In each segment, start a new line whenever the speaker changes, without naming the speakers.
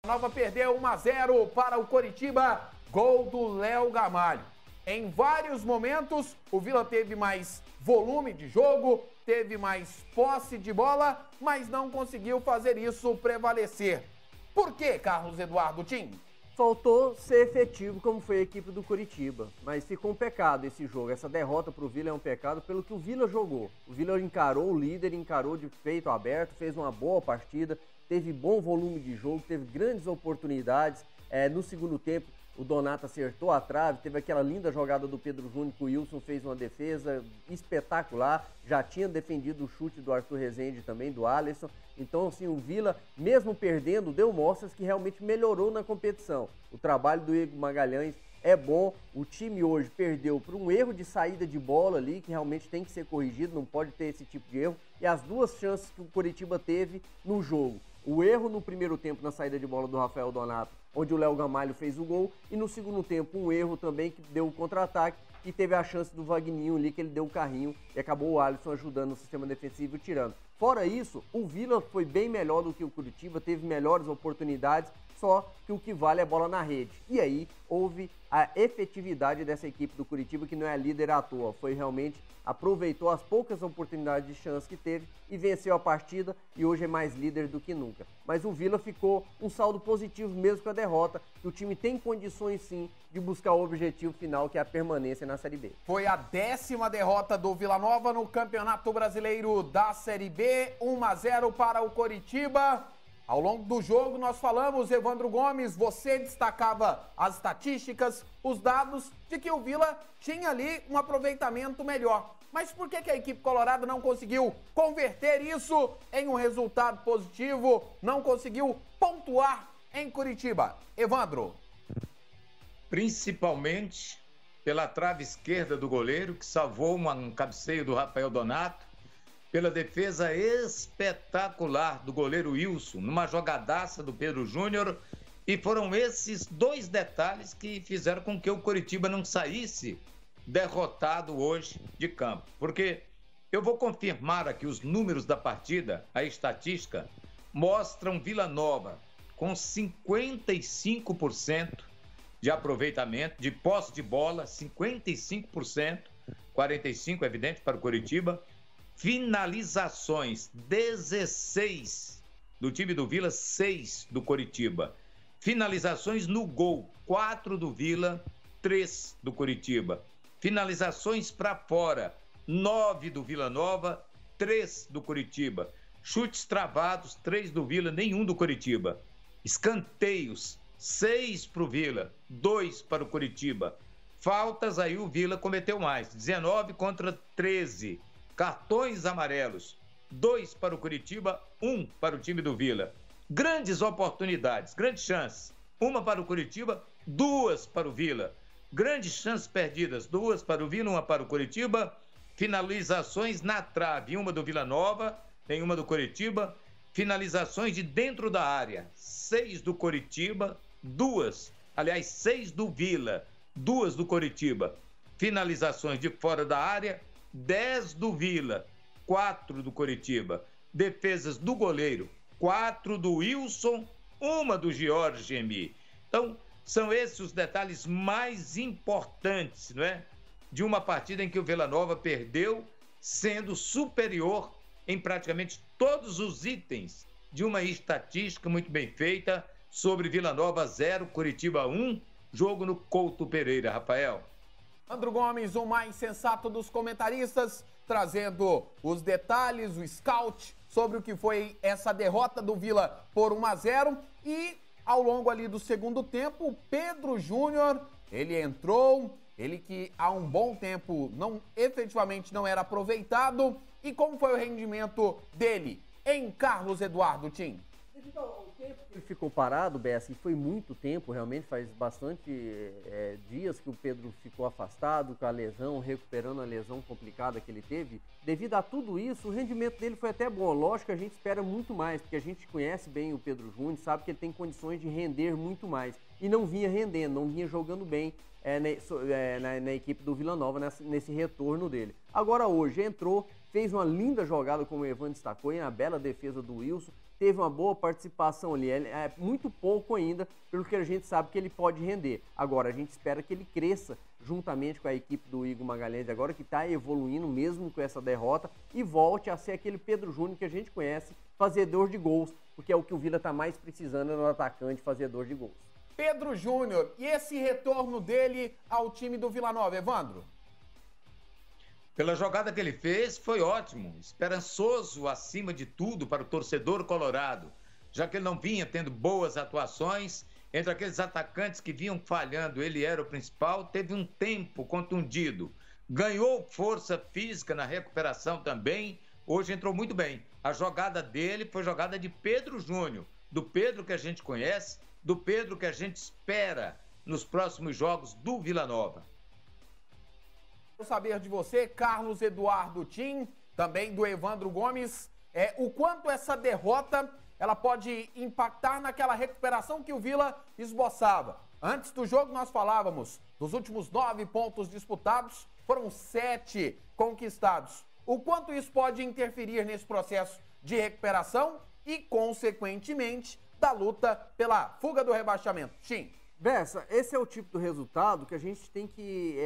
Nova perdeu 1-0 para o Coritiba, gol do Léo Gamalho. Em vários momentos, o Vila teve mais volume de jogo, teve mais posse de bola, mas não conseguiu fazer isso prevalecer. Por quê, Carlos Eduardo Tim?
Faltou ser efetivo como foi a equipe do Coritiba, mas ficou um pecado esse jogo. Essa derrota para o Vila é um pecado pelo que o Vila jogou. O Vila encarou o líder, encarou de peito aberto, fez uma boa partida, teve bom volume de jogo, teve grandes oportunidades. No segundo tempo, o Donato acertou a trave, teve aquela linda jogada do Pedro Júnior, que o Wilson fez uma defesa espetacular, já tinha defendido o chute do Arthur Rezende também, do Alisson. Então, assim, o Vila, mesmo perdendo, deu mostras que realmente melhorou na competição. O trabalho do Igor Magalhães é bom, o time hoje perdeu por um erro de saída de bola ali, que realmente tem que ser corrigido, não pode ter esse tipo de erro. E as duas chances que o Coritiba teve no jogo. O erro no primeiro tempo na saída de bola do Rafael Donato, onde o Léo Gamalho fez o gol, e no segundo tempo um erro também que deu o contra-ataque, e teve a chance do Vagninho ali, que ele deu o carrinho e acabou o Alisson ajudando no sistema defensivo e tirando. Fora isso, o Vila foi bem melhor do que o Coritiba, teve melhores oportunidades, só que o que vale é bola na rede. E aí houve a efetividade dessa equipe do Coritiba, que não é líder à toa, foi realmente, aproveitou as poucas oportunidades de chance que teve e venceu a partida e hoje é mais líder do que nunca. Mas o Vila ficou um saldo positivo mesmo com a derrota, que o time tem condições sim de buscar o objetivo final, que é a permanência na Série B.
Foi a 10ª derrota do Vila Nova no Campeonato Brasileiro da Série B, 1-0 para o Coritiba. Ao longo do jogo nós falamos, Evandro Gomes, você destacava as estatísticas, os dados de que o Vila tinha ali um aproveitamento melhor. Mas por que a equipe colorada não conseguiu converter isso em um resultado positivo, não conseguiu pontuar em Curitiba? Evandro.
Principalmente pela trave esquerda do goleiro, que salvou um cabeceio do Rafael Donato, pela defesa espetacular do goleiro Wilson, numa jogadaça do Pedro Júnior, e foram esses dois detalhes que fizeram com que o Coritiba não saísse derrotado hoje de campo. Porque eu vou confirmar aqui os números da partida, a estatística, mostram Vila Nova com 55% de aproveitamento, de posse de bola, 55%, 45% evidente para o Coritiba, finalizações, 16 do time do Vila, 6 do Coritiba. Finalizações no gol, 4 do Vila, 3 do Coritiba. Finalizações para fora, 9 do Vila Nova, 3 do Coritiba. Chutes travados, 3 do Vila, nenhum do Coritiba. Escanteios, 6 para o Vila, 2 para o Coritiba. Faltas, aí o Vila cometeu mais, 19 contra 13. Cartões amarelos, 2 para o Coritiba, 1 para o time do Vila. Grandes oportunidades, grandes chances. 1 para o Coritiba, 2 para o Vila. Grandes chances perdidas, 2 para o Vila, 1 para o Coritiba. Finalizações na trave, 1 do Vila Nova, nenhuma do Coritiba. Finalizações de dentro da área, 6 do Coritiba, 6 do Vila, 2 do Coritiba. Finalizações de fora da área, 10 do Vila, 4 do Coritiba. Defesas do goleiro, 4 do Wilson, 1 do Jorge Emi. Então, são esses os detalhes mais importantes, não é? De uma partida em que o Vila Nova perdeu, sendo superior em praticamente todos os itens de uma estatística muito bem feita sobre Vila Nova 0, Coritiba 1, jogo no Couto Pereira, Rafael.
Andro Gomes, o mais sensato dos comentaristas, trazendo os detalhes, o scout sobre o que foi essa derrota do Vila por 1-0. E ao longo ali do segundo tempo, o Pedro Júnior, ele entrou, ele que há um bom tempo efetivamente não era aproveitado. E como foi o rendimento dele em Carlos Eduardo Tim?
Devido ao tempo que ele ficou parado, Bessa, e foi muito tempo, realmente faz bastante dias que o Pedro ficou afastado com a lesão, recuperando a lesão complicada que ele teve. Devido a tudo isso, o rendimento dele foi até bom. Lógico que a gente espera muito mais, porque a gente conhece bem o Pedro Júnior, sabe que ele tem condições de render muito mais. E não vinha rendendo, não vinha jogando bem na equipe do Vila Nova, nesse retorno dele. Agora hoje entrou, fez uma linda jogada, como o Evandro destacou, e uma bela defesa do Wilson. teve uma boa participação ali. É muito pouco ainda, pelo que a gente sabe que ele pode render. Agora, a gente espera que ele cresça juntamente com a equipe do Igor Magalhães agora, que está evoluindo mesmo com essa derrota, e volte a ser aquele Pedro Júnior que a gente conhece, fazedor de gols, porque é o que o Vila está mais precisando no atacante, fazedor de gols.
Pedro Júnior, e esse retorno dele ao time do Vila Nova, Evandro?
Pela jogada que ele fez, foi ótimo, esperançoso acima de tudo para o torcedor colorado, já que ele não vinha tendo boas atuações. Entre aqueles atacantes que vinham falhando, ele era o principal, teve um tempo contundido, ganhou força física na recuperação também, hoje entrou muito bem. A jogada dele foi jogada de Pedro Júnior, do Pedro que a gente conhece, do Pedro que a gente espera nos próximos jogos do Vila Nova.
Quero saber de você, Carlos Eduardo Tim, também do Evandro Gomes, o quanto essa derrota ela pode impactar naquela recuperação que o Vila esboçava. Antes do jogo nós falávamos, dos últimos 9 pontos disputados, foram 7 conquistados. O quanto isso pode interferir nesse processo de recuperação e, consequentemente, da luta pela fuga do rebaixamento? Tim.
Bessa, esse é o tipo do resultado que a gente tem que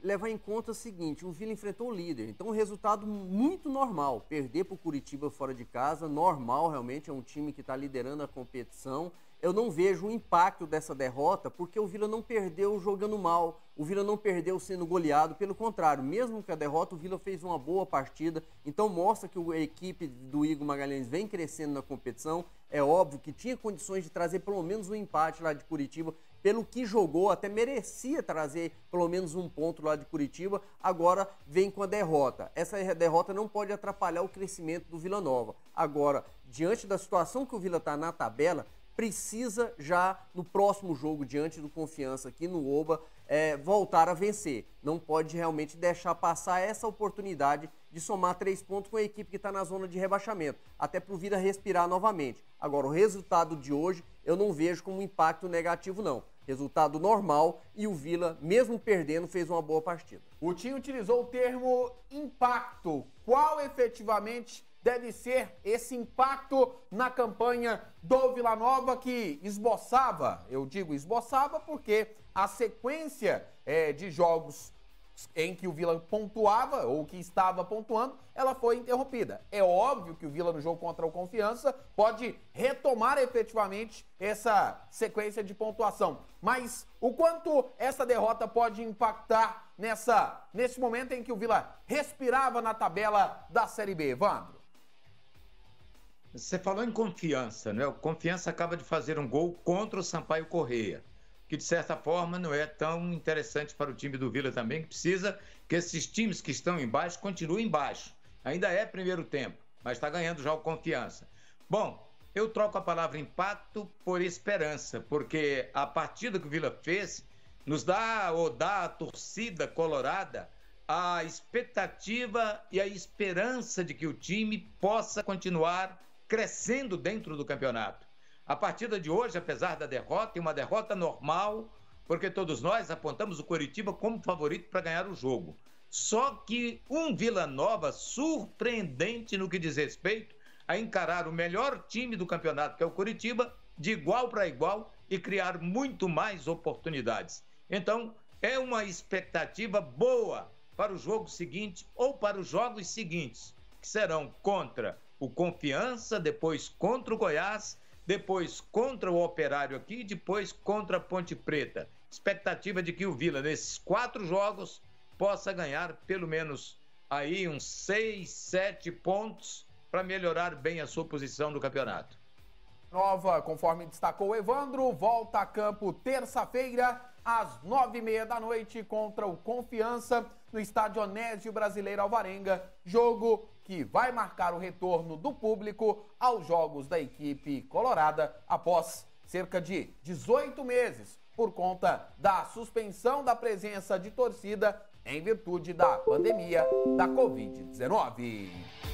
levar em conta o seguinte: o Vila enfrentou o líder, então um resultado muito normal, perder para o Curitiba fora de casa, normal realmente, é um time que está liderando a competição. Eu não vejo o impacto dessa derrota, porque o Vila não perdeu jogando mal, o Vila não perdeu sendo goleado, pelo contrário, mesmo com a derrota, o Vila fez uma boa partida, então mostra que a equipe do Igor Magalhães vem crescendo na competição. É óbvio que tinha condições de trazer pelo menos um empate lá de Curitiba, pelo que jogou, até merecia trazer pelo menos um ponto lá de Curitiba, agora vem com a derrota. Essa derrota não pode atrapalhar o crescimento do Vila Nova. Agora, diante da situação que o Vila está na tabela, precisa já no próximo jogo, diante do Confiança aqui no Oba, voltar a vencer. Não pode realmente deixar passar essa oportunidade de somar 3 pontos com a equipe que está na zona de rebaixamento, até para o Vila respirar novamente. Agora, o resultado de hoje eu não vejo como um impacto negativo, não. Resultado normal, e o Vila, mesmo perdendo, fez uma boa partida.
O time utilizou o termo impacto. Qual efetivamente deve ser esse impacto na campanha do Vila Nova, que esboçava, eu digo esboçava porque a sequência de jogos em que o Vila pontuava, ou que estava pontuando, ela foi interrompida. É óbvio que o Vila no jogo contra o Confiança pode retomar efetivamente essa sequência de pontuação. Mas o quanto essa derrota pode impactar nesse momento em que o Vila respirava na tabela da Série B, Evandro?
Você falou em Confiança, né? O Confiança acaba de fazer um gol contra o Sampaio Corrêa, que de certa forma não é tão interessante para o time do Vila também, que precisa que esses times que estão embaixo continuem embaixo. Ainda é primeiro tempo, mas está ganhando já o Confiança. Bom, eu troco a palavra impacto por esperança, porque a partida que o Vila fez nos dá, ou dá à torcida colorada, a expectativa e a esperança de que o time possa continuar crescendo dentro do campeonato. A partida de hoje, apesar da derrota, é uma derrota normal, porque todos nós apontamos o Coritiba como favorito para ganhar o jogo. Só que um Vila Nova surpreendente no que diz respeito a encarar o melhor time do campeonato, que é o Coritiba, de igual para igual e criar muito mais oportunidades. Então, é uma expectativa boa para o jogo seguinte ou para os jogos seguintes, que serão contra o Confiança, depois contra o Goiás, depois contra o Operário aqui, depois contra a Ponte Preta. Expectativa de que o Vila, nesses 4 jogos, possa ganhar pelo menos aí uns 6, 7 pontos para melhorar bem a sua posição no campeonato.
Nova, conforme destacou o Evandro, volta a campo terça-feira, às 9h30 da noite, contra o Confiança, no estádio Onésio Brasileiro Alvarenga, jogo que vai marcar o retorno do público aos jogos da equipe colorada após cerca de 18 meses, por conta da suspensão da presença de torcida em virtude da pandemia da Covid-19.